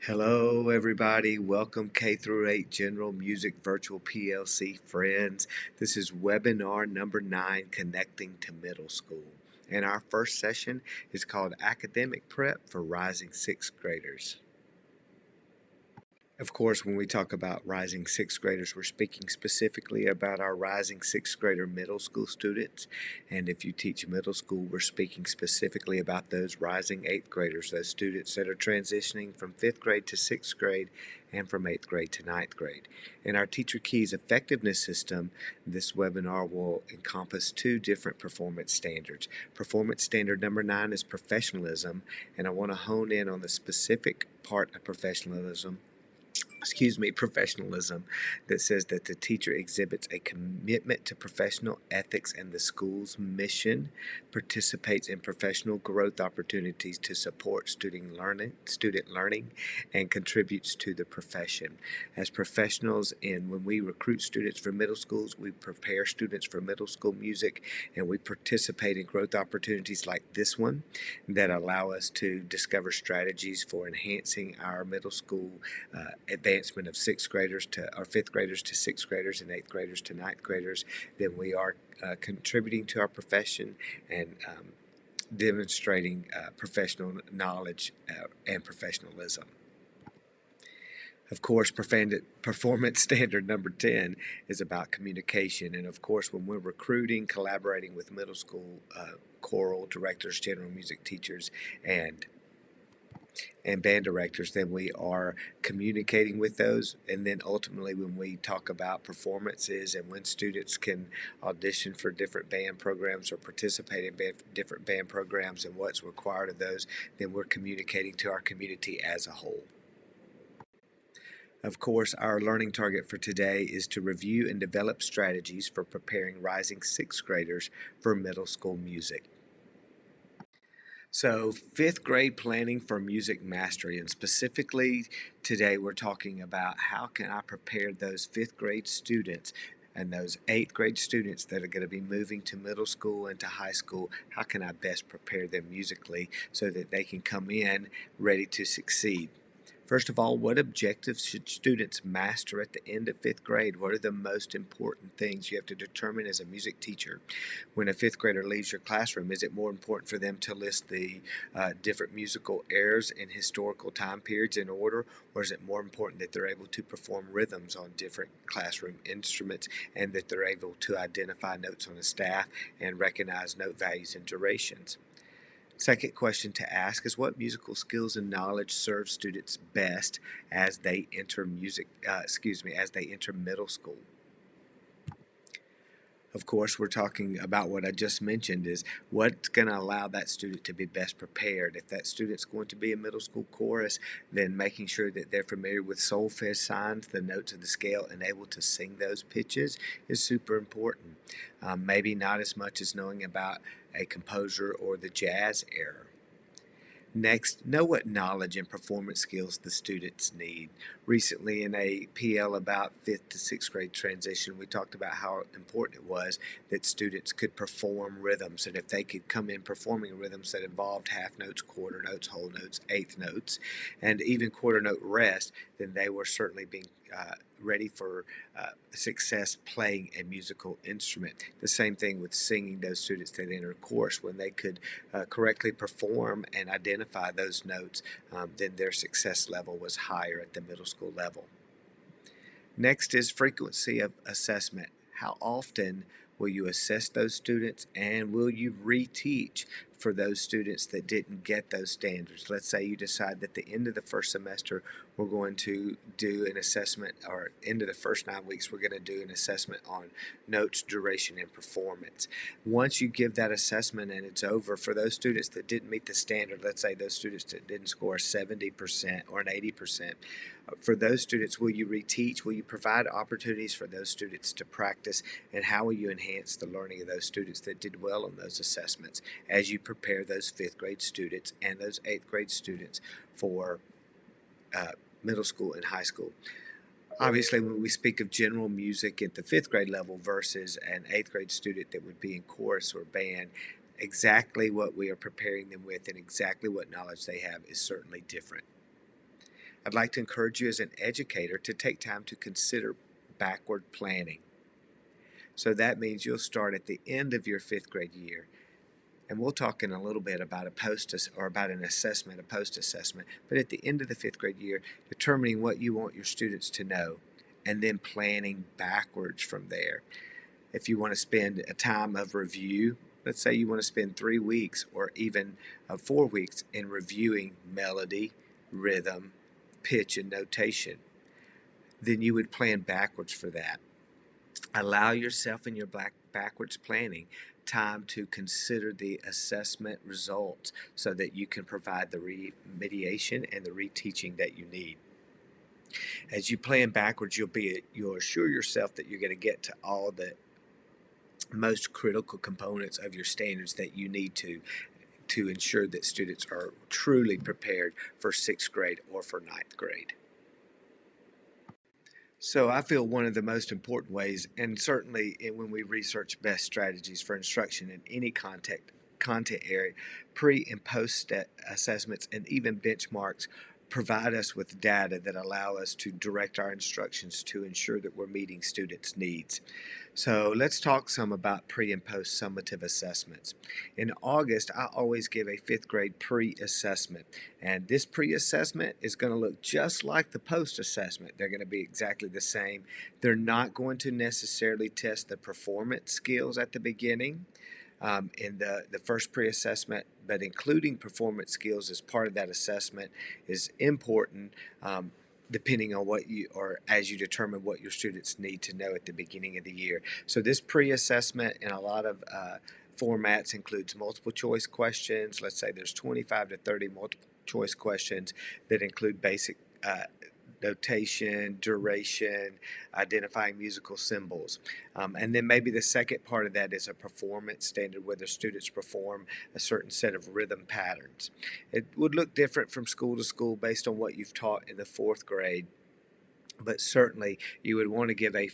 Hello, everybody. Welcome K through 8 General Music Virtual PLC friends. This is webinar number 9, Connecting to Middle School. And our first session is called Academic Prep for Rising Sixth Graders. Of course, when we talk about rising sixth graders, we're speaking specifically about our rising sixth grader middle school students. And if you teach middle school, we're speaking specifically about those rising eighth graders, those students that are transitioning from fifth grade to sixth grade and from eighth grade to ninth grade. In our Teacher Keys effectiveness system, this webinar will encompass two different performance standards. Performance standard number 9 is professionalism, and I want to hone in on the specific part of professionalism that says that the teacher exhibits a commitment to professional ethics and the school's mission, participates in professional growth opportunities to support student learning, and contributes to the profession. As professionals, and when we recruit students for middle schools, we prepare students for middle school music, and we participate in growth opportunities like this one that allow us to discover strategies for enhancing our middle school advancement of sixth graders to or fifth graders to sixth graders and eighth graders to ninth graders. Then we are contributing to our profession and demonstrating professional knowledge and professionalism. Of course, performance standard number 10 is about communication. And of course, when we're recruiting, collaborating with middle school choral directors, general music teachers, and band directors, then we are communicating with those. And then ultimately, when we talk about performances and when students can audition for different band programs or participate in different band programs and what's required of those, then we're communicating to our community as a whole. Of course, our learning target for today is to review and develop strategies for preparing rising sixth graders for middle school music. So, fifth grade planning for music mastery, and specifically today we're talking about how can I prepare those fifth grade students and those eighth grade students that are going to be moving to middle school and to high school. How can I best prepare them musically so that they can come in ready to succeed? First of all, what objectives should students master at the end of fifth grade? What are the most important things you have to determine as a music teacher? When a fifth grader leaves your classroom, is it more important for them to list the different musical airs and historical time periods in order, or is it more important that they're able to perform rhythms on different classroom instruments and that they're able to identify notes on a staff and recognize note values and durations? Second question to ask is what musical skills and knowledge serve students best as they enter as they enter middle school. Of course, we're talking about what I just mentioned is what's going to allow that student to be best prepared. If that student's going to be a middle school chorus, then making sure that they're familiar with solfege signs, the notes of the scale, and able to sing those pitches is super important. Maybe not as much as knowing about a composer or the jazz era. Next, know what knowledge and performance skills the students need. Recently, in a PL about 5th to 6th grade transition, we talked about how important it was that students could perform rhythms, and if they could come in performing rhythms that involved half notes, quarter notes, whole notes, eighth notes, and even quarter note rest, then they were certainly being ready for success playing a musical instrument. The same thing with singing. Those students that enter a course, when they could correctly perform and identify those notes, then their success level was higher at the middle school level. Next is frequency of assessment. How often will you assess those students, and will you reteach for those students that didn't get those standards? Let's say you decide that at the end of the first semester we're going to do an assessment, or end of the first 9 weeks we're going to do an assessment on notes, duration, and performance. Once you give that assessment and it's over, for those students that didn't meet the standard, let's say those students that didn't score 70% or an 80%, for those students, will you reteach? Will you provide opportunities for those students to practice? And how will you enhance the learning of those students that did well on those assessments as you prepare those fifth grade students and those eighth grade students for middle school and high school? Obviously, when we speak of general music at the fifth grade level versus an eighth grade student that would be in chorus or band, exactly what we are preparing them with and exactly what knowledge they have is certainly different. I'd like to encourage you as an educator to take time to consider backward planning. So that means you'll start at the end of your fifth grade year. And we'll talk in a little bit about about an assessment, a post assessment. But at the end of the fifth grade year, determining what you want your students to know, and then planning backwards from there. If you want to spend a time of review, let's say you want to spend 3 weeks or even 4 weeks in reviewing melody, rhythm, pitch, and notation, then you would plan backwards for that. Allow yourself in your backwards planning time to consider the assessment results so that you can provide the remediation and the reteaching that you need. As you plan backwards, you'll assure yourself that you're going to get to all the most critical components of your standards that you need to ensure that students are truly prepared for sixth grade or for ninth grade. So I feel one of the most important ways, and certainly when we research best strategies for instruction in any content area, pre and post assessments and even benchmarks provide us with data that allow us to direct our instructions to ensure that we're meeting students' needs. So let's talk some about pre and post summative assessments. In August, I always give a fifth grade pre-assessment, and this pre-assessment is going to look just like the post-assessment. They're going to be exactly the same. They're not going to necessarily test the performance skills at the beginning. In the first pre-assessment, but including performance skills as part of that assessment is important, depending on what you, or as you determine what your students need to know at the beginning of the year. So this pre-assessment in a lot of formats includes multiple choice questions. Let's say there's 25 to 30 multiple choice questions that include basic notation, duration, identifying musical symbols. And then maybe the second part of that is a performance standard where the students perform a certain set of rhythm patterns. It would look different from school to school based on what you've taught in the fourth grade. But certainly, you would want to give a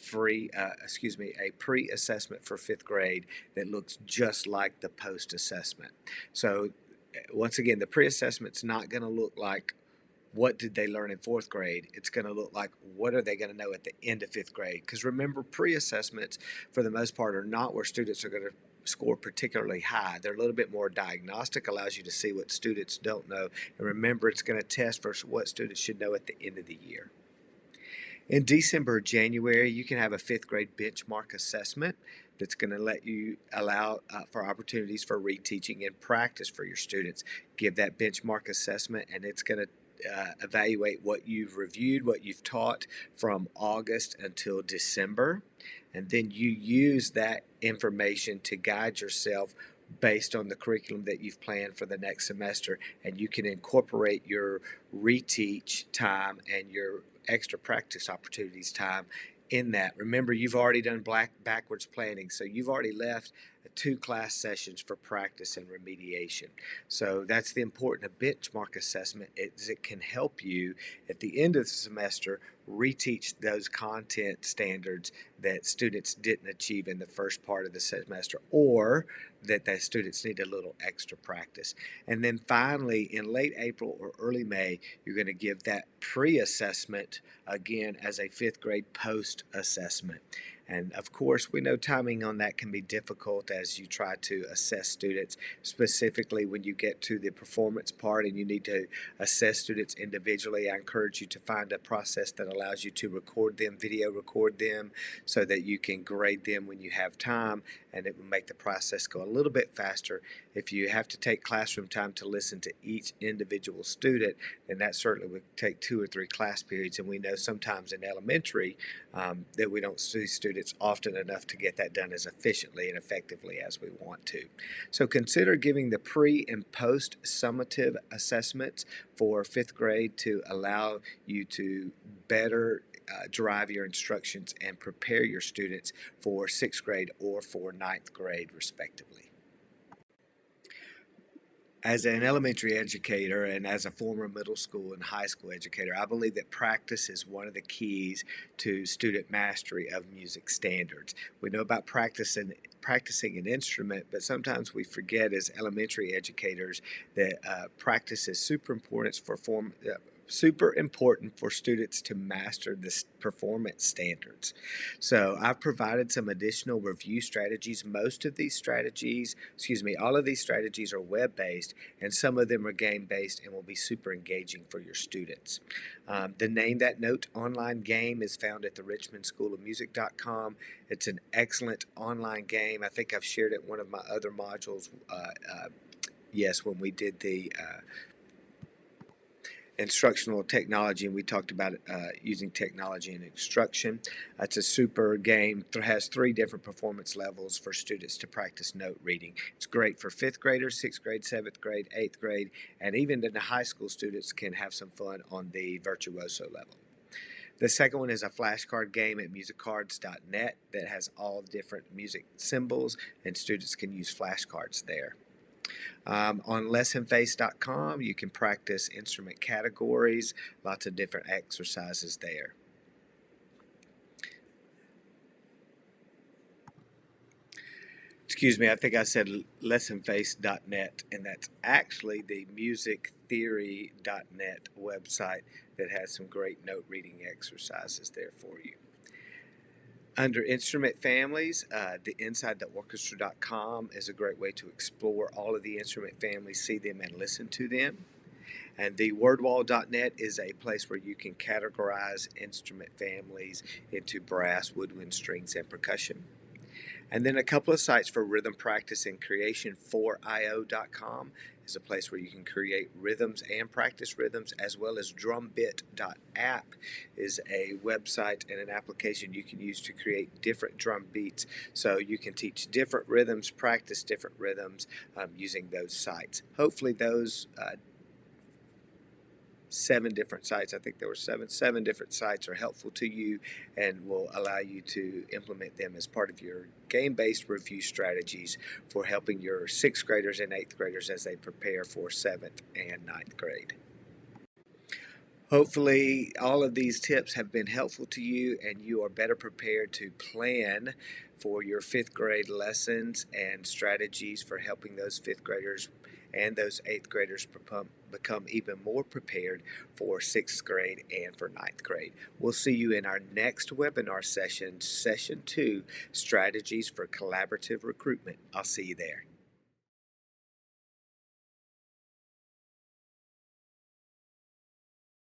pre-assessment for fifth grade that looks just like the post-assessment. So, once again, the pre-assessment's not going to look like what did they learn in fourth grade. It's going to look like what are they going to know at the end of fifth grade. Because remember, pre-assessments, for the most part, are not where students are going to score particularly high. They're a little bit more diagnostic, allows you to see what students don't know. And remember, it's going to test for what students should know at the end of the year. In December or January, you can have a fifth grade benchmark assessment that's going to let you allow for opportunities for reteaching and practice for your students. Give that benchmark assessment, and it's going to evaluate what you've reviewed, what you've taught from August until December, and then you use that information to guide yourself based on the curriculum that you've planned for the next semester, and you can incorporate your reteach time and your extra practice opportunities time in that. Remember, you've already done backwards planning, so you've already left 2 class sessions for practice and remediation. So that's the important of benchmark assessment, is it can help you at the end of the semester reteach those content standards that students didn't achieve in the first part of the semester, or that the students need a little extra practice. And then finally, in late April or early May, you're going to give that pre-assessment again as a fifth grade post-assessment. And of course, we know timing on that can be difficult as you try to assess students, specifically when you get to the performance part and you need to assess students individually. I encourage you to find a process that allows you to record them, video record them, so that you can grade them when you have time, and it will make the process go a little bit faster. If you have to take classroom time to listen to each individual student, then that certainly would take 2 or 3 class periods, and we know sometimes in elementary that we don't see students often enough to get that done as efficiently and effectively as we want to. So consider giving the pre and post summative assessments for fifth grade to allow you to better drive your instructions and prepare your students for sixth grade or for ninth grade, respectively. As an elementary educator and as a former middle school and high school educator, I believe that practice is one of the keys to student mastery of music standards. We know about practicing an instrument, but sometimes we forget as elementary educators that practice is super important for super important for students to master the performance standards. So I've provided some additional review strategies. Most of these strategies, excuse me, all of these strategies are web-based, and some of them are game-based and will be super engaging for your students. The Name That Note online game is found at the richmondschoolofmusic.com. It's an excellent online game. I think I've shared it in one of my other modules. Yes, when we did the instructional technology, and we talked about using technology in instruction. It's a super game. It has 3 different performance levels for students to practice note reading. It's great for 5th graders, 6th grade, 7th grade, 8th grade, and even the high school students can have some fun on the virtuoso level. The second one is a flashcard game at musiccards.net that has all different music symbols, and students can use flashcards there. On lessonface.com, you can practice instrument categories, lots of different exercises there. Excuse me, I think I said lessonface.net, and that's actually the musictheory.net website that has some great note reading exercises there for you. Under instrument families, the InsideTheOrchestra.com is a great way to explore all of the instrument families, see them, and listen to them. And the wordwall.net is a place where you can categorize instrument families into brass, woodwind, strings, and percussion. And then a couple of sites for rhythm practice and creation. 4io.com is a place where you can create rhythms and practice rhythms, as well as drumbit.app is a website and an application you can use to create different drum beats. So you can teach different rhythms, practice different rhythms using those sites. Hopefully those 7 different sites, I think there were seven different sites are helpful to you and will allow you to implement them as part of your game-based review strategies for helping your 6th graders and 8th graders as they prepare for 7th and 9th grade. Hopefully all of these tips have been helpful to you and you are better prepared to plan for your 5th grade lessons and strategies for helping those 5th graders and those 8th graders become even more prepared for 6th grade and for 9th grade. We'll see you in our next webinar session, Session 2, Strategies for Collaborative Recruitment. I'll see you there.